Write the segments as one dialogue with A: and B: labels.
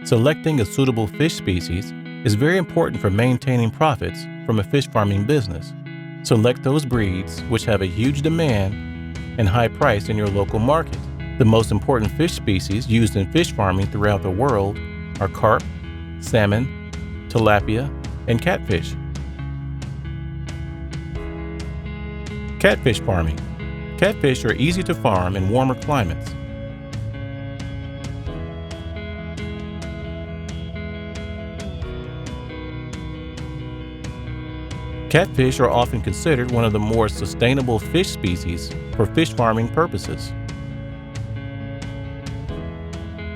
A: Selecting a suitable fish species is very important for maintaining profits from a fish farming business. Select those breeds which have a huge demand and high price in your local market. The most important fish species used in fish farming throughout the world are carp, salmon, tilapia, and catfish. Catfish farming. Catfish are easy to farm in warmer climates. Catfish are often considered one of the more sustainable fish species for fish farming purposes.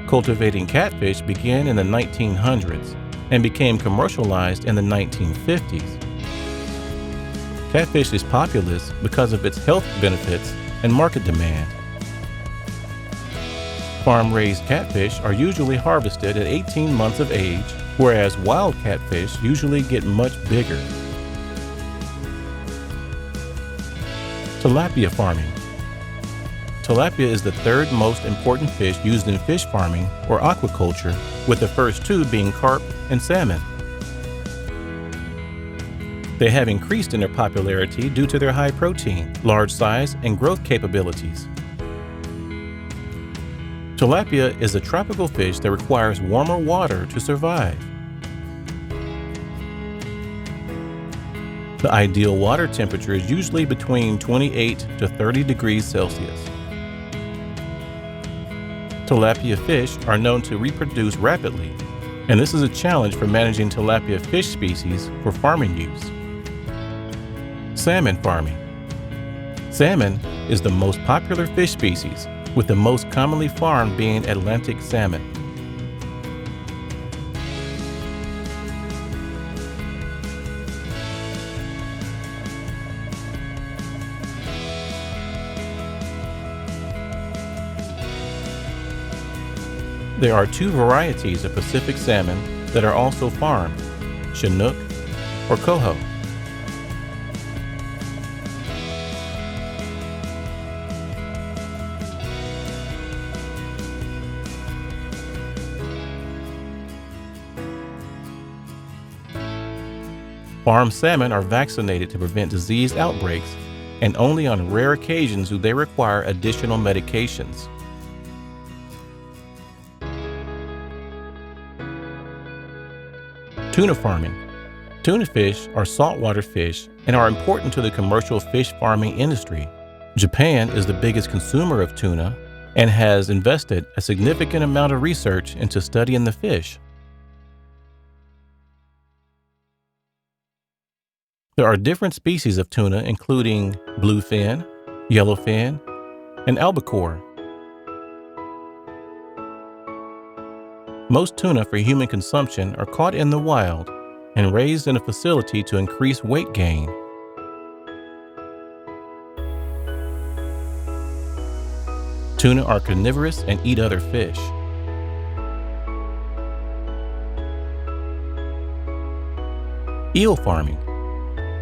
A: Cultivating catfish began in the 1900s and became commercialized in the 1950s. Catfish is popular because of its health benefits and market demand. Farm-raised catfish are usually harvested at 18 months of age, whereas wild catfish usually get much bigger. Tilapia farming. Tilapia is the third most important fish used in fish farming or aquaculture, with the first two being carp and salmon. They have increased in their popularity due to their high protein, large size, and growth capabilities. Tilapia is a tropical fish that requires warmer water to survive. The ideal water temperature is usually between 28 to 30 degrees Celsius. Tilapia fish are known to reproduce rapidly, and this is a challenge for managing tilapia fish species for farming use. Salmon farming. Salmon is the most popular fish species, with the most commonly farmed being Atlantic salmon. There are two varieties of Pacific salmon that are also farmed, Chinook or Coho. Farm salmon are vaccinated to prevent disease outbreaks, and only on rare occasions do they require additional medications. Tuna farming. Tuna fish are saltwater fish and are important to the commercial fish farming industry. Japan is the biggest consumer of tuna and has invested a significant amount of research into studying the fish. There are different species of tuna, including bluefin, yellowfin, and albacore. Most tuna for human consumption are caught in the wild and raised in a facility to increase weight gain. Tuna are carnivorous and eat other fish. Eel farming.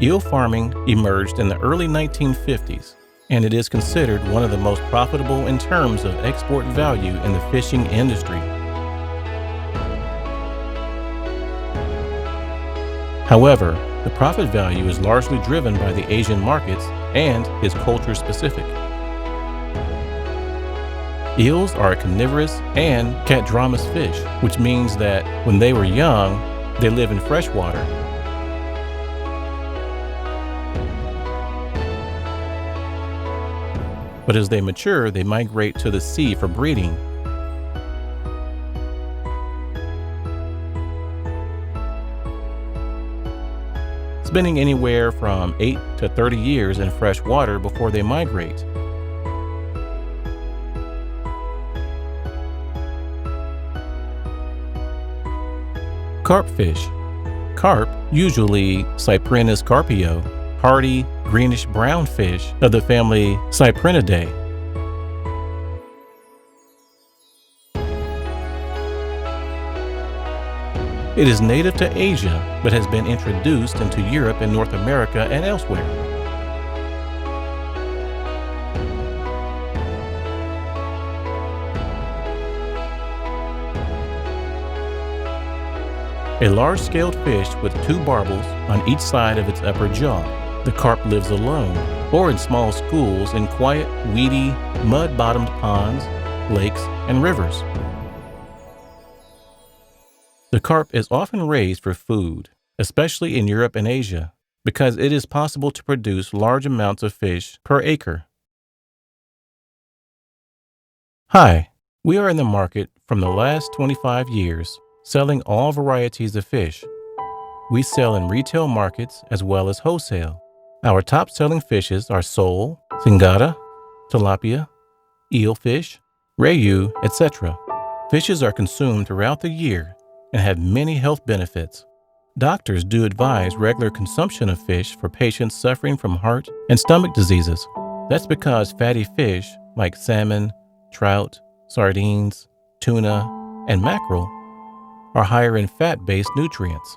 A: Eel farming emerged in the early 1950s, and it is considered one of the most profitable in terms of export value in the fishing industry. However, the profit value is largely driven by the Asian markets and is culture specific. Eels are a carnivorous and catadromous fish, which means that when they were young, they live in fresh water. But as they mature, they migrate to the sea for breeding. Spending anywhere from 8 to 30 years in fresh water before they migrate. Carp fish. Carp, usually Cyprinus carpio, hardy, greenish-brown fish of the family Cyprinidae. It is native to Asia, but has been introduced into Europe and North America and elsewhere. a large-scaled fish with two barbels on each side of its upper jaw. The carp lives alone or in small schools in quiet, weedy, mud-bottomed ponds, lakes, and rivers. The carp is often raised for food, especially in Europe and Asia, because it is possible to produce large amounts of fish per acre. Hi, we are in the market from the last 25 years, selling all varieties of fish. We sell in retail markets as well as wholesale. Our top-selling fishes are sole, singada, tilapia, eelfish, rayu, etc. Fishes are consumed throughout the year and have many health benefits. Doctors do advise regular consumption of fish for patients suffering from heart and stomach diseases. That's because fatty fish like salmon, trout, sardines, tuna, and mackerel are higher in fat-based nutrients.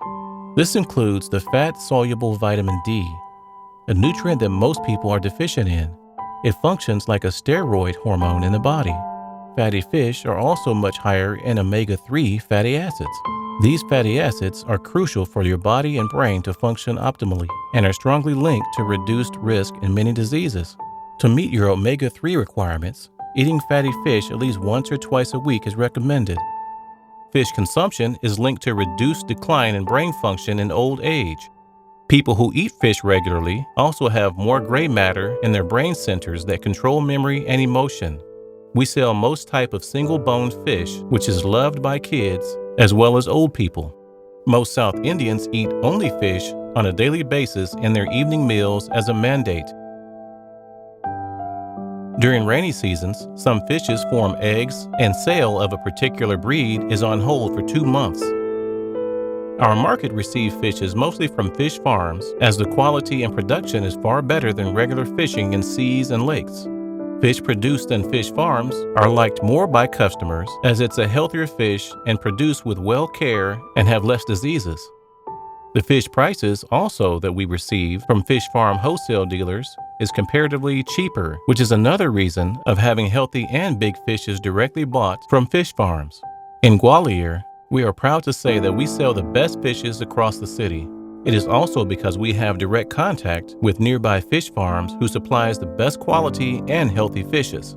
A: This includes the fat-soluble vitamin D, a nutrient that most people are deficient in. It functions like a steroid hormone in the body. Fatty fish are also much higher in omega-3 fatty acids. These fatty acids are crucial for your body and brain to function optimally and are strongly linked to reduced risk in many diseases. To meet your omega-3 requirements, eating fatty fish at least once or twice a week is recommended. Fish consumption is linked to reduced decline in brain function in old age. People who eat fish regularly also have more gray matter in their brain centers that control memory and emotion. We sell most type of single-boned fish, which is loved by kids as well as old people. Most South Indians eat only fish on a daily basis in their evening meals as a mandate. During rainy seasons, some fishes form eggs, and sale of a particular breed is on hold for 2 months. Our market receives fishes mostly from fish farms, as the quality and production is far better than regular fishing in seas and lakes. Fish produced in fish farms are liked more by customers as it's a healthier fish and produced with well care and have less diseases. The fish prices also that we receive from fish farm wholesale dealers is comparatively cheaper, which is another reason of having healthy and big fishes directly bought from fish farms. In Gwalior, we are proud to say that we sell the best fishes across the city. It is also because we have direct contact with nearby fish farms who supplies the best quality and healthy fishes.